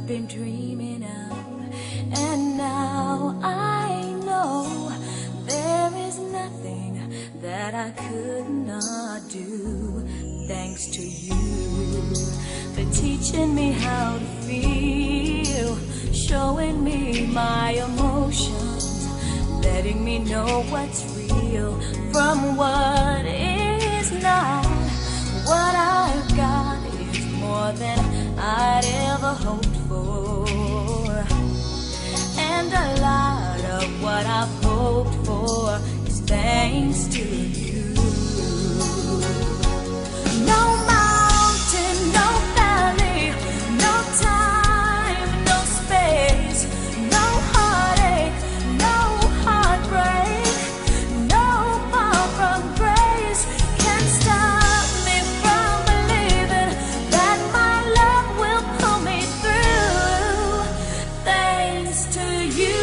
I've been dreaming of. And now I know there is nothing that I could not do. Thanks to you for teaching me how to feel, showing me my emotions, letting me know what's real from what is not. What I've got is more than I'd ever hoped for, and a lot of what I've hoped for is thanks to you. No mountain, no valley, no time, no space, no heartache, no heartbreak, no far from grace can stop me from believing that my love will pull me through. Thanks to you.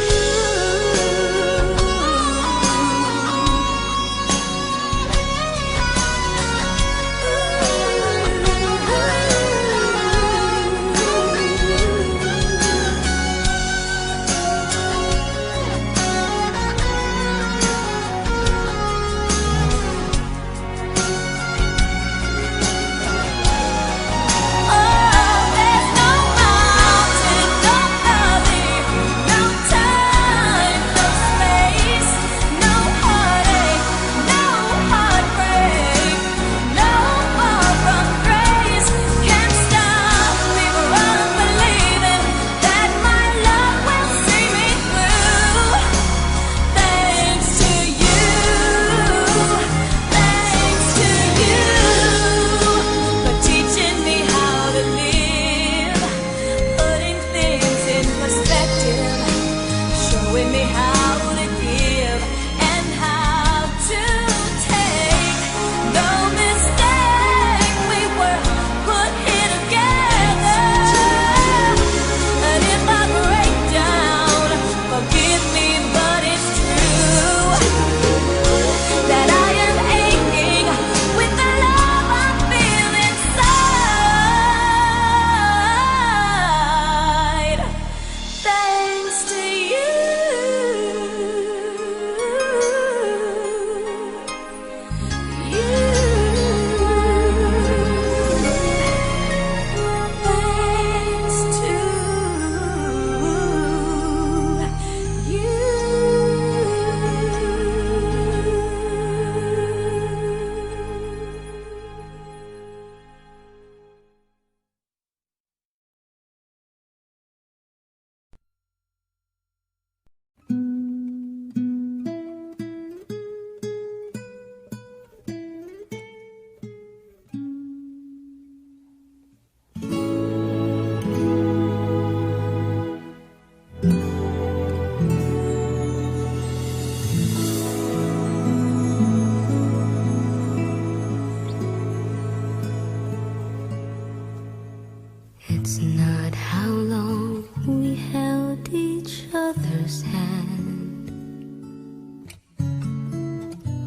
It's not how long we held each other's hand.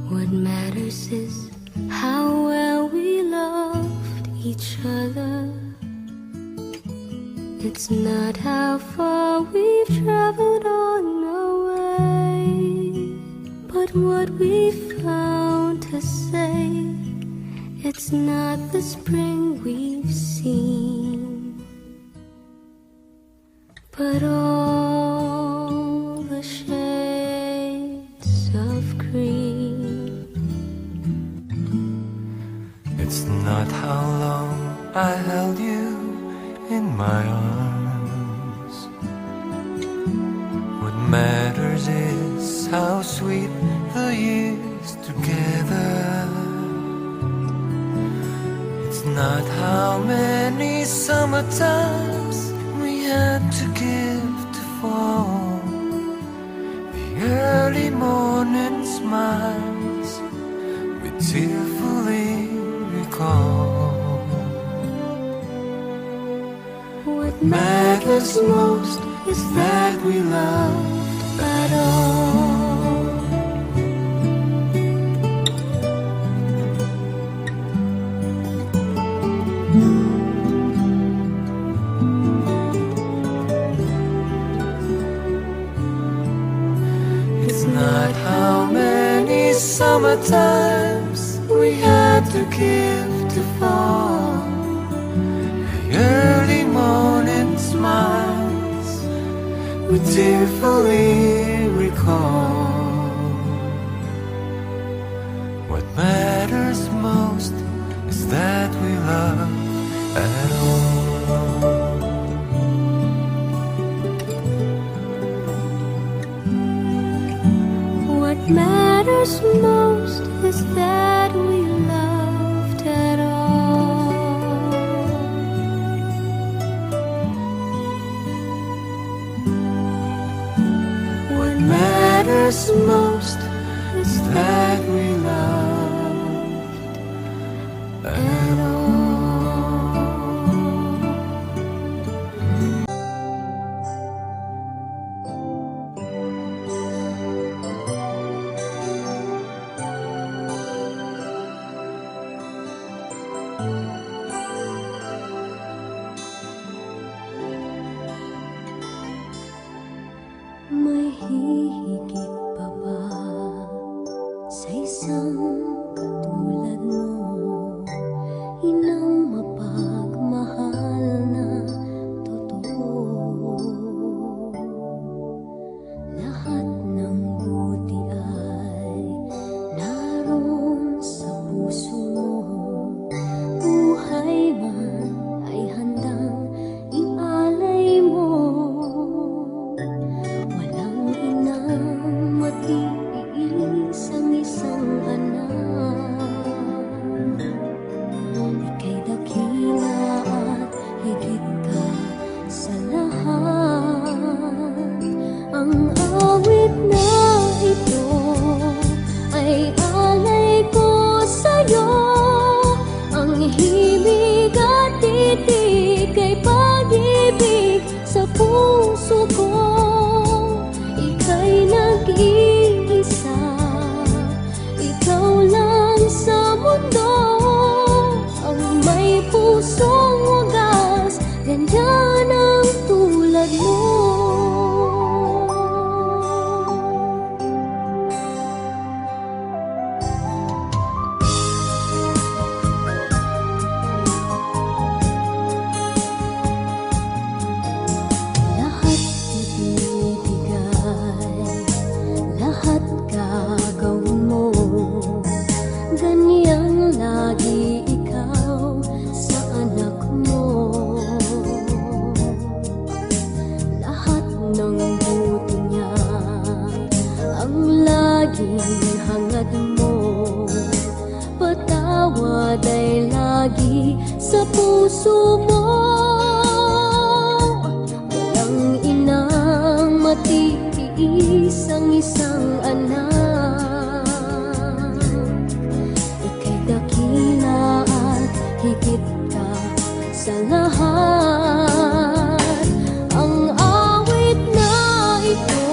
What matters is how well we loved each other. It's not how far we've traveled on our way, but what we found to say. It's not the spring we've seen, but all the shades of green. It's not how long I held you in my arms. What matters is how sweet the years together. It's not how many summertimes we had to give to fall. The early morning smiles we tearfully recall. What matters most is that we loved at all. It's not how many summertimes we had to give to fall, the early morning smiles we tearfully recall. What matters most is that we love at all. What matters most is that we loved at all. What matters most is that we loved at all. May hihigit pa ba sa isang katulad mo? Inang mapagmahal na totoo. Lahat ng buti ay naroon sa puso mo. Buhay man ay handang ialay mo. Walang inang matiis ang isang anak. Ika'y dakila at higit ka sa lahat. Ang awit na ito ay alay ko sa'yo. Ang himig at titig ay pag-ibig sa puso ko. Ika'y nag-iisa, ikaw lang sa mundo. Ang may pusong wagas, ganyan ang tulad mo. Lahat ibibigay, lahat gagawin mo. Ganyang lagi ikaw sa anak mo. Lahat ng buti niya ang laging hangad mo. Patawad ay lagi sa puso mo. Walang inang matiis ang isang anak. Ika'y dakila at higit ka sa lahat. Ang awit na ito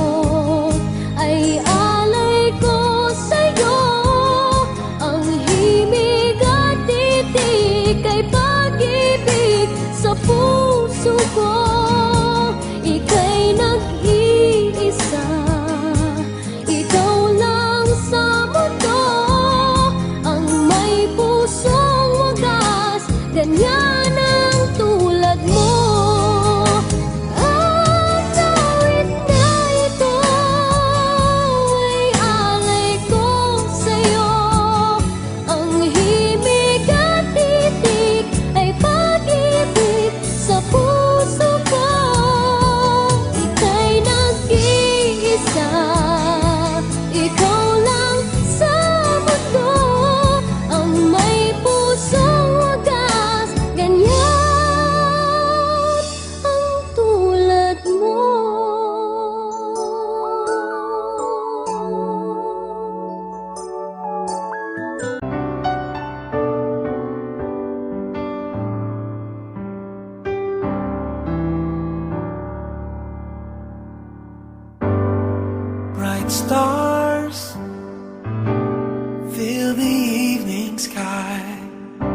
ay alay ko sa'yo. Ang himig at titig ay pag-ibig sa puso ko. Ika'y nag-iisa, ikaw lang sa mundo. Ang may pusong wagas, ganyan ang tulad mo. Ang awit na ito ay alay ko sa'yo. Ang himig at titig ay pag-ibig sa puso ko. Ika'y nag-iisa, ikaw lang sa mundo. Ang may pusong wagas, ganyan ang tulad mo. Bright stars fill the evening sky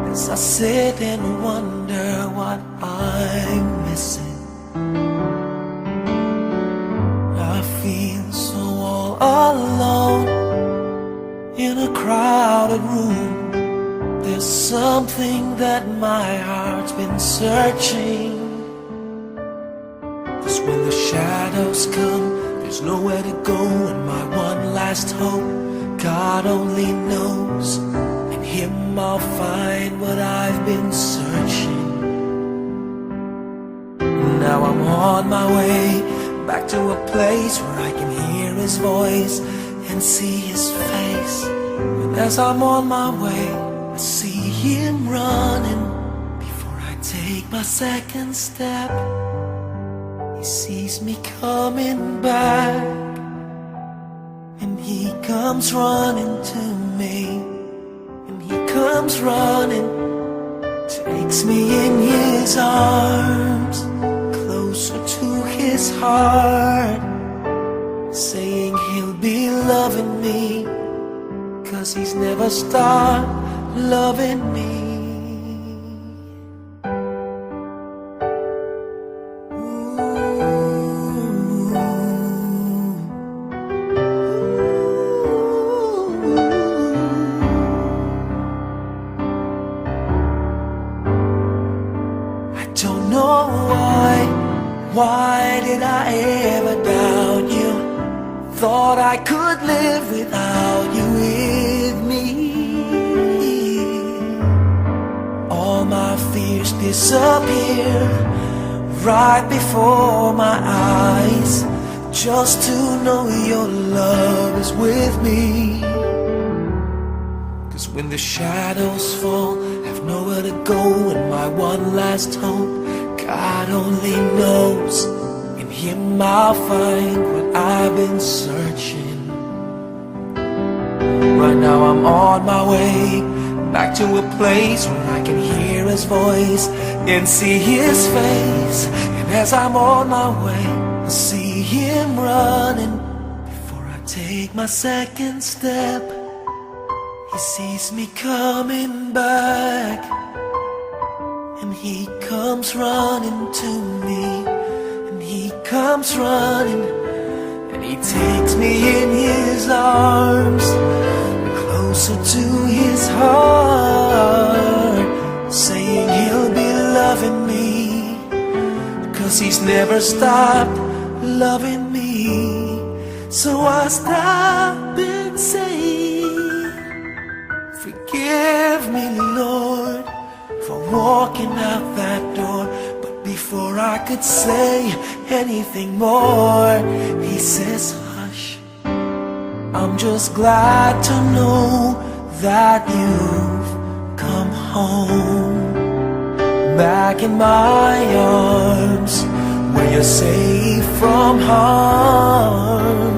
as I sit and wonder what I'm missing. I feel so all alone in a crowded room. There's something that my heart's been searching. 'Cause when the shadows come, there's nowhere to go, and my one last hope, God only knows. In Him I'll find what I've been searching. Now I'm on my way back to a place where I can hear His voice and see His face. And as I'm on my way, I see Him running. Before I take my second step, He sees me coming back, and He comes running to me, and He comes running, takes me in His arms, closer to His heart, saying He'll be loving me, 'cause He's never stopped loving me. I don't know why did I ever doubt you? Thought I could live without you with me. All my fears disappear right before my eyes, just to know your love is with me. 'Cause when the shadows fall, have nowhere to go, and my one last hope, God only knows. In Him I'll find what I've been searching. Right now I'm on my way back to a place where I can hear His voice and see His face. And as I'm on my way, I see Him running. Before I take my second step, He sees me coming back, and He comes running to me, and He comes running, and He takes me in His arms, closer to His heart, saying He'll be loving me, 'cause He's never stopped loving me. So I stop and say, forgive me, Lord, for walking out that door. But before I could say anything more, He says, hush. I'm just glad to know that you've come home, back in my arms, where you're safe from harm.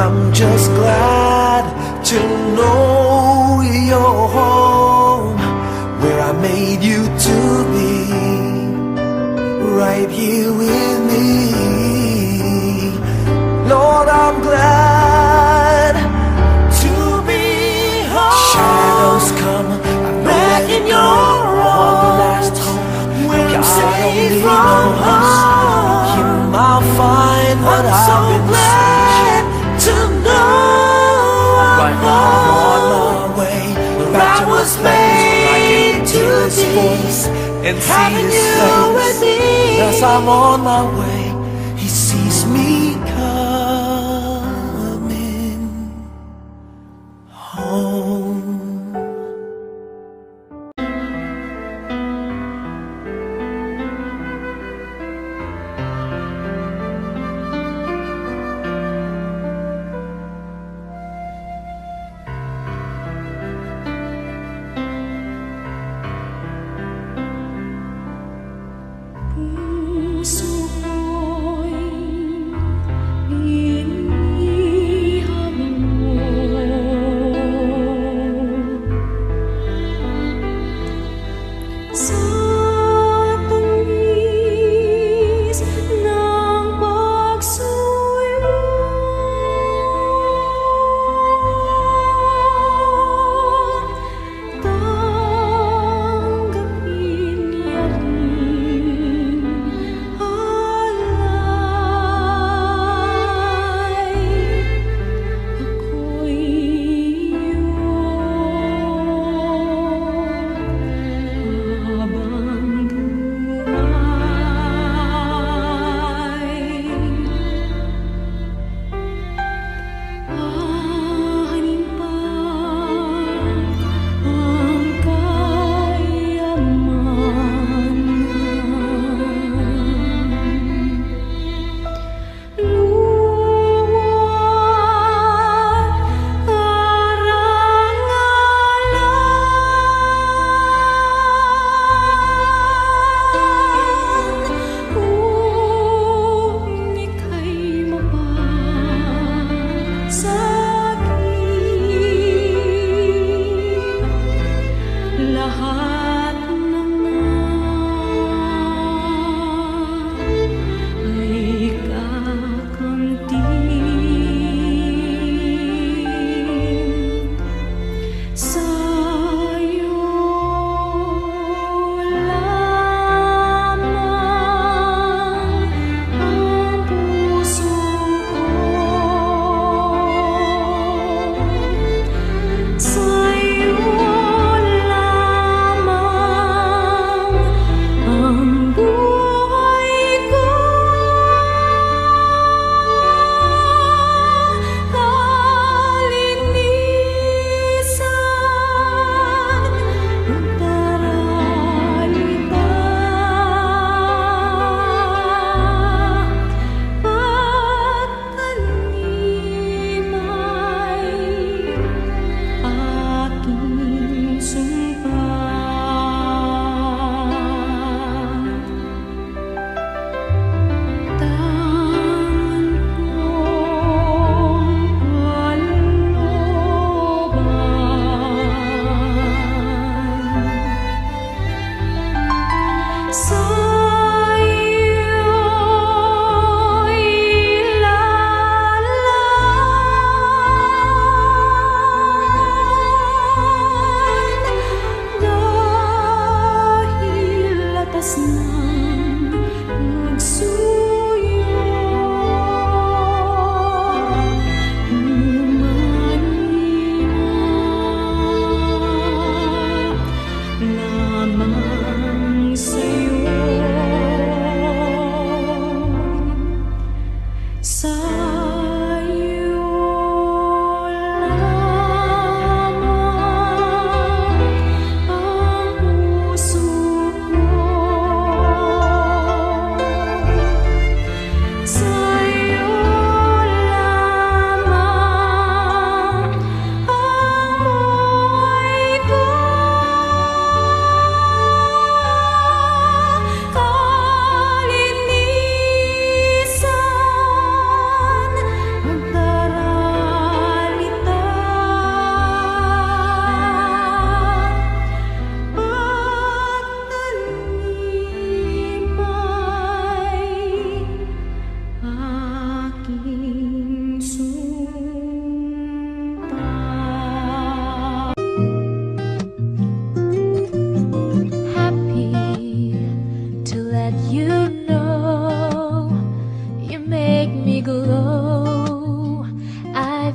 I'm just glad to know you're home, where I made you to be, right here with me. Lord, I'm glad to be home. Shadows come, I'm back in your arms, last home, where I'm safe from harm. Here I'll find what I've been glad to know. Right now I'm on my way back to a place where I can hear His voice and see His face. As I'm on my way, He sees me coming home. Puso ko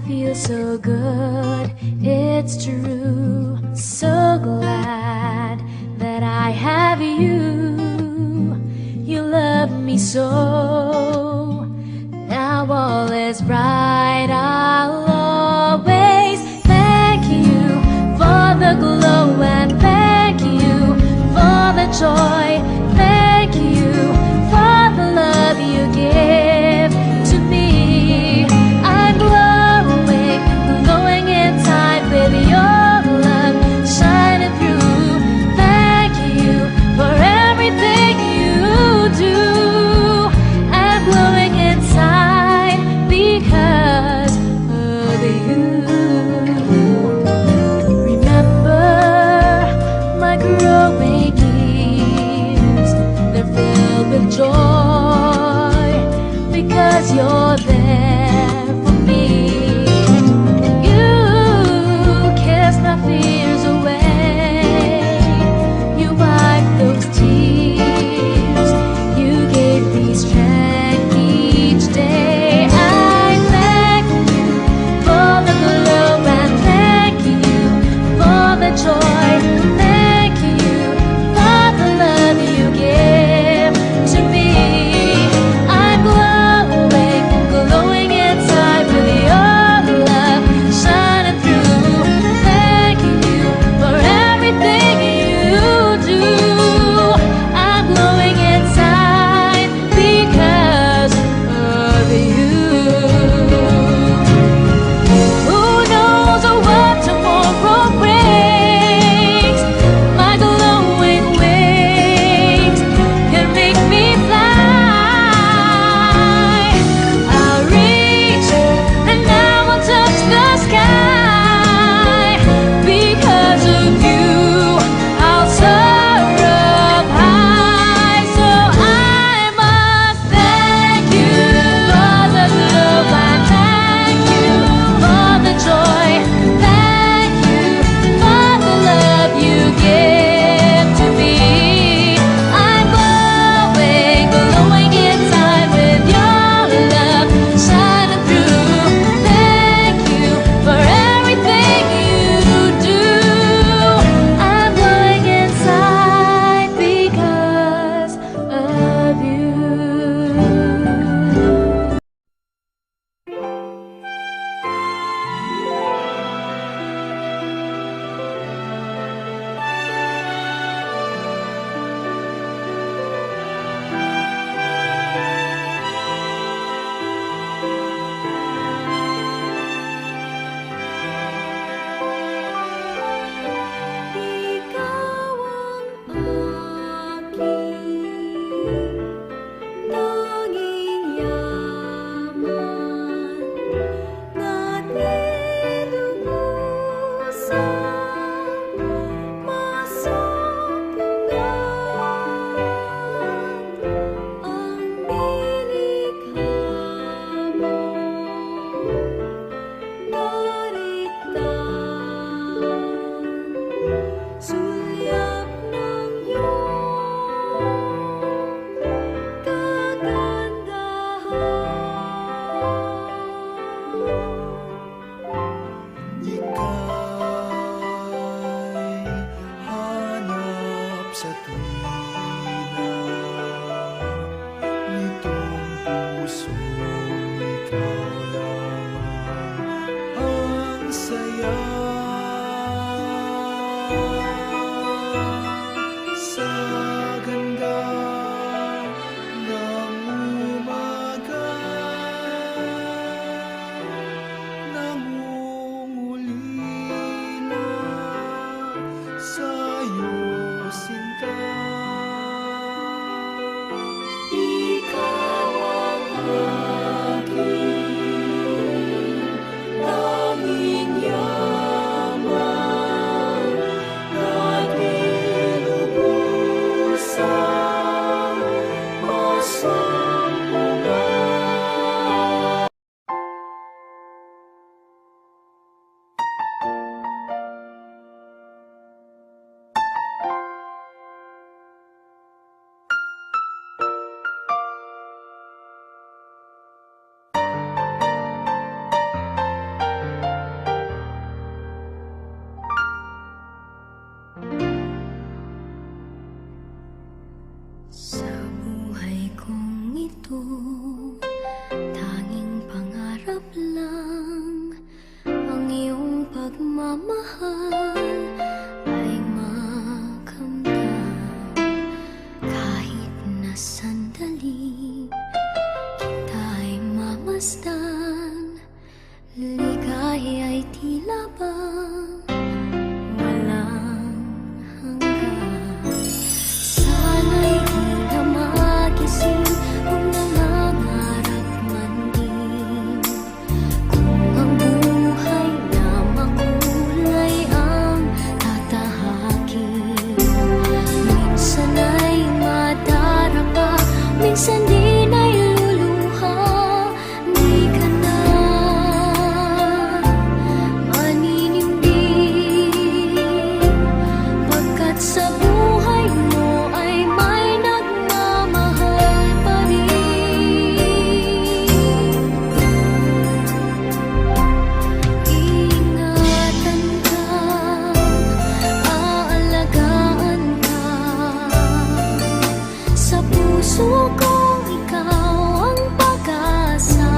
feel so good, it's true. So glad that I have you. You love me so. Now all is bright. I'll always thank you for the glow and thank you for the joy. Thank you for the love you give to me. I'm glowing, glowing inside with your love shining through. Thank you for everything you do. I'm glowing inside because of you. Remember my growing years, they're filled with joy because you're there for me. You kiss my fears away, you wipe those tears, you gave me strength each day. I thank you for the glow and thank you for the joy. Thank you for the love you give to me. I'm glowing, glowing inside with your love shining through. Thank you for everything you do. I'm glowing inside because of you. Who knows what tomorrow brings? My glowing wings can make me fly. I'll reach and I will touch the sky. Because of you, I'll soar up high. So I must thank you for the love and thank you for the joy. Thank you for the love you give to me. I'm glowing, glowing inside with your love shining through. Thank you for everything you do. I'm glowing inside because of you. Ikaw ang aking tanging yaman na nilubusan masumpungan ang nilikha mo. Baliktad, sulyap ng iyong kagandahan. Ika'y hanap sa tuwina nitong puso, ikaw lamang ang saya. Sa ganda ng umaga, nangungulila sa'yo, sinta. Ikaw ang aking tanging yaman. bang walang hanggan? Sana'y di na magising kung nangangarap man din. Kung ang buhay na makulay ang tatahakin. Minsan ay madarapa, minsan di na'y luluha. Di ka na maninindig, pagkat sa buhay mo ay may nagmamahal pa rin. Ingatan ka, aalagaan ka. Sa puso ko ikaw ang pag-asa.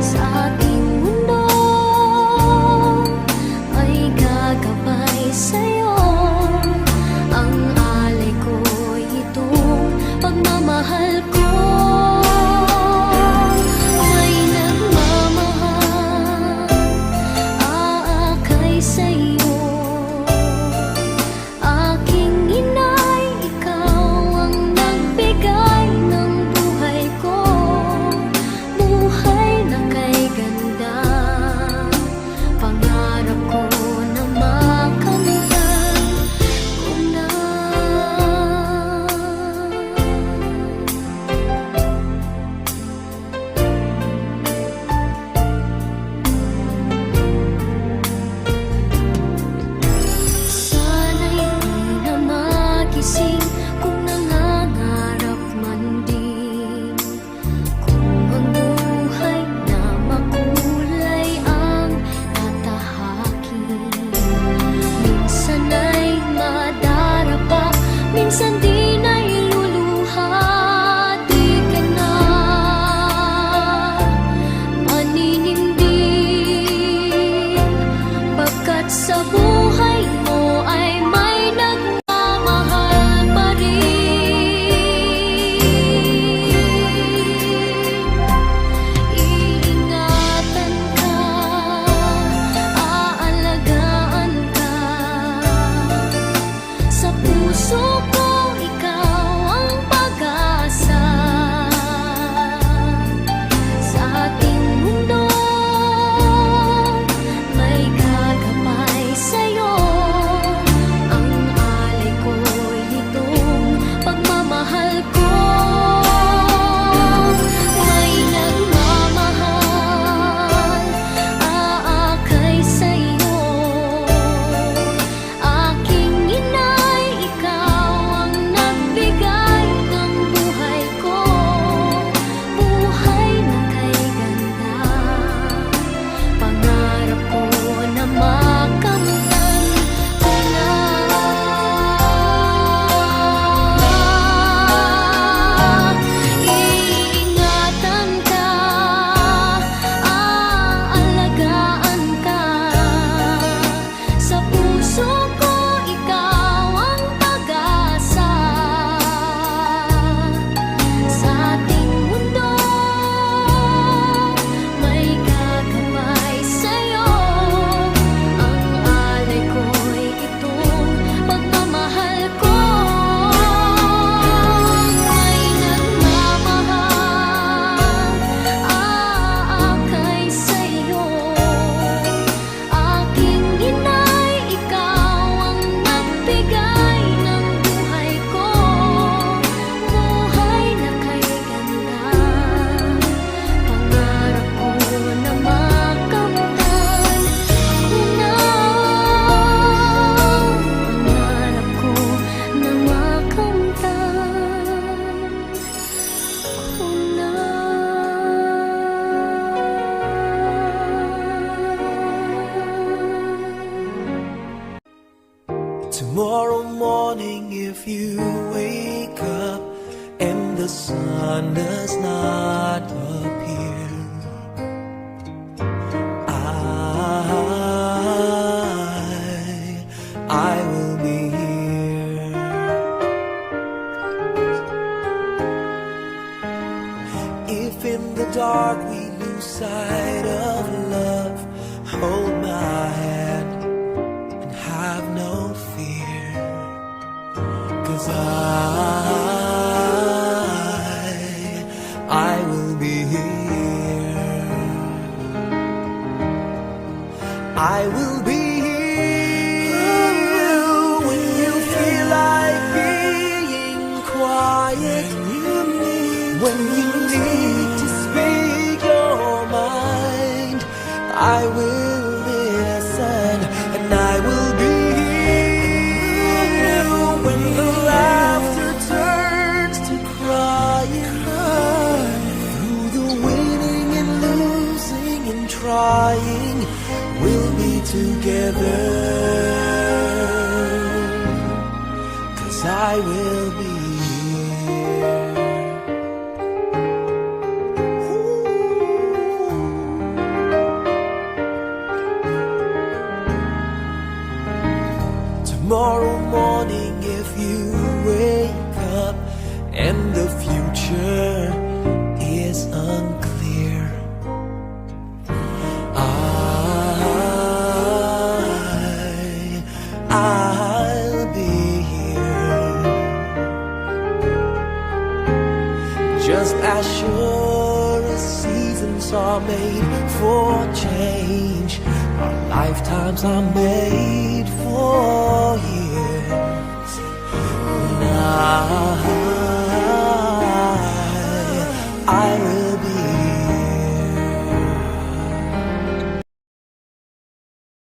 Sa ating mundo ay gagabay sa'yo. Ang alay ko'y itong pagmamahal ko. May nagmamahal, aakay sa'yo. Aking inay, ikaw ang nagbigay ng buhay ko. Buhay na kay ganda, pangarap ko na makamtan ko na. Sana'y di na magising kung nangangarap man din. Kung ang buhay na makulay ang tatahakin. Minsan ay madarapa, minsan di na'y luluha. Di ka na maninindig, pagkat sa buhay mo ay may nagmamahal pa rin. Iingatan ka, aalagaan ka. Sa puso ko ikaw ang pag-asa. Sa ating mundo may gagabay sa'yo. Ang alay ko'y itong pagmamahal ko. May nagmamahal, aakay sa'yo. Aking inay, ikaw ang nagbigay ng buhay ko. Buhay na kay ganda, pangarap ko na makamtan ko na. Iingatan ka, aalagaan ka. Sa puso ko ikaw ang pag-asa. Sa ating mundo may gagabay sa'yo. Ang alay ko'y itong pagmamahal ko. May nagmamahal, aakay sa'yo. Aking inay, ikaw ang nagbigay ng buhay ko. Buhay na kay ganda, pangarap ko na makamtan ko na. Pangarap ko na makamtan ko na. Tomorrow morning, if you wake up and the sun does not appear, I will be here. If in the dark we lose sight of love, I will be here when you feel like being quiet, when you need to speak your mind. I will listen, and I will be here when the laughter turns to crying. Through the winning and losing and trying, we'll be together, 'cause I will be tomorrow morning. If you wake up and the future is unclear, I'll be here, just as sure as seasons are made for change. Our lifetimes are made for you.